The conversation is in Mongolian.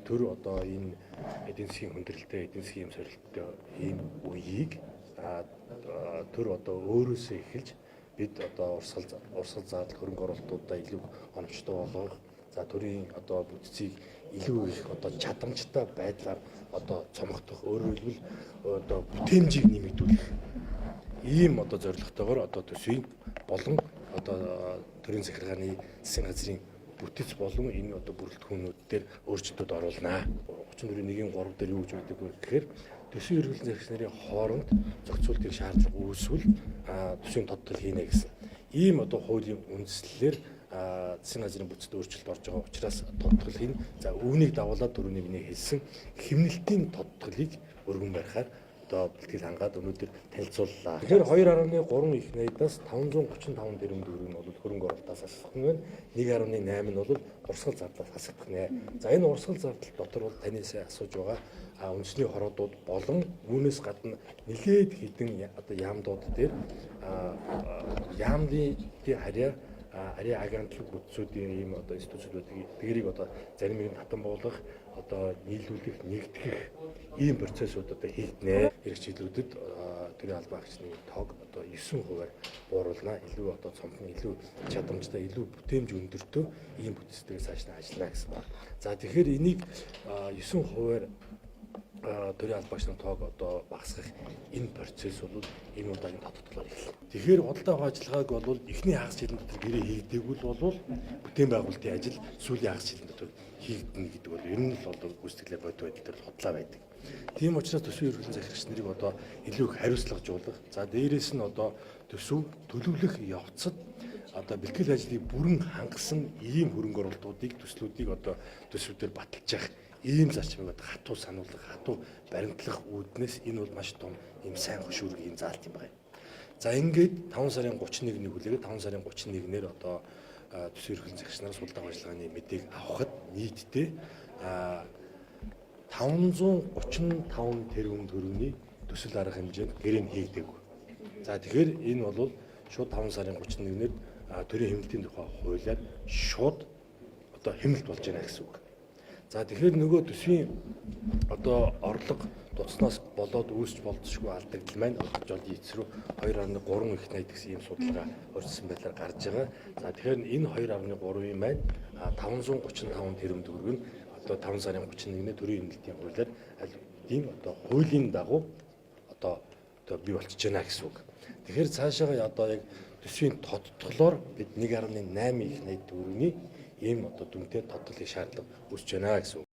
төр одоо энэ эдийн засгийн хүндрэлтэй, эдийн засгийн юм сорилттой ийм үеийг төр одоо өөрөөсөө эхэлж бид одоо урсгал зардал хөрөнгө оруулалтуудаа илүү оновчтой болгох, за төрийн одоо бүтцийг илүү их одоо чадамжтай байдлаар одоо цомогдох, өөрөөр хэлбэл одоо бүтээмжийг нэмэгдүүлэх ийм одоо зорилготойгоор одоо төсвийн болон одоо төрийн захиргааны засгийн газрын бүтэц болон энэ одоо бүрэлдэхүүнүүд дээр өөрчлөлтүүд оруулнаа. 34.1-3 дээр юу гэж байдаг вэ гэхээр төсвийн эрхлэн захирагч нарын хооронд зохицуултын шаардлага үүсвэл төсвийн тодтол хийнэ гэсэн. Ийм одоо хуулийн үндслэлээр засгийн газрын бүтцэд өөрчлөлт орж байгаа учраас тодтол хийн. За үүнийг дагуулад түрүүний миний хэлсэн хэмнэлтийн тодтолыг өргөн барихаар одоо бэлтгэл хангаад өнөөдөр танилцууллаа. Тэгэхээр 2.3 их найдаас 535 тэрбум төгрөг нь бол хөрөнгө оруулалтаас асах нь байна. 1.8 нь бол урсгал зардлаас асах нэ. За энэ урсгал зардал дотор бол таны сая асууж байгаа үндэсний хоруудууд болон үүнээс гадна нэлээд хэдэн одоо яамдууд дээр яамны харьяа ариа агентлаг бүтцүүдийн ийм одоо институцуудыг дээрийг одоо заримыг нь татан буулгах, одоо нийлүүлэх, нэгтгэх ийм процессууд одоо хийгднэ. Хэрэгжүүлэлүүдэд төрийн албан агчны тоог одоо 9%-аар бууруулна. Илүү одоо цомхон, илүү чадамжтай, илүү бүтээмж өндөртөө ийм бүтцтэйгээ цааш нь ажиллана гэсэн байна. За тэгэхээр энийг 9%-аар төрийн албан агчны тоог одоо багасгах энэ процесс бол энэ удаагийн тодтолоор эхэлнэ. Тэгэхээр худалдаа авах ажиллагааг бол эхний хагас жилийн дотор гэрээ хийгдээгүй бол бүтээн байгуулалтын ажил сүүлийн хагас жилийн дотор хийгдэнэ гэдэг бол ер нь л одоо гүйцэтгэлээ бодит байдал дээр худлаа байдаг. Тийм учраас төсвийн эрхлэн захирагч нарыг одоо илүү их хариуцлагажуулах, за дээрээс нь одоо төсөв төлөвлөх явцад одоо бэлтгэл ажлыг бүрэн хангасан ийм хөрөнгө оруулалтуудыг төслүүдийг одоо төсвүүдээр баталж явах ийм зарчмыг хатуу сануулгах, хатуу баримтлах үүднээс энэ бол маш том ийм сайн хөшүүргийн заалт юм байна. За ингээд 5 сарын 31-ний хүлээгээд 5 сарын 31-ээр одоо төсвийн эрхлэн захирагч нараас худалдаа ажиллагааны мэдээг авахад нийтдээ 535 тэрбум төгрөгийн төсөл арга хэмжээнд гэрээ хийгдээгүй. За тэгэхээр энэ бол шууд 5 сарын 31-нд төрийн хэмнэлтийн тухай хуулиар шууд одоо хэмнэлт болж байна гэсэн үг. За тэгэхээр нөгөө төсвийн одоо орлого дуцнаас болоод үүсч болцсохгүй алдагдал маань олж ийцрүү 2.3 их найд гэсэн ийм судалгаа өрсөн байдлаар гарч байгаа. За тэгэхээр энэ 2.3-ын маань 535 тэрбум төгрөг нь одоо 5 сарын 31-ний төрийн хэмнэлтийн хуулиар ийм одоо хуулийн дагуу одоо бий болчихж байна гэсэн үг. Тэгэхээр цаашаа одоо яг төсвийн тодтголоор бид 1.8 их найд төгрөгийн ийм одоо дүнтэй тодтолын шаардлага үүсэж байна гэсэн үг.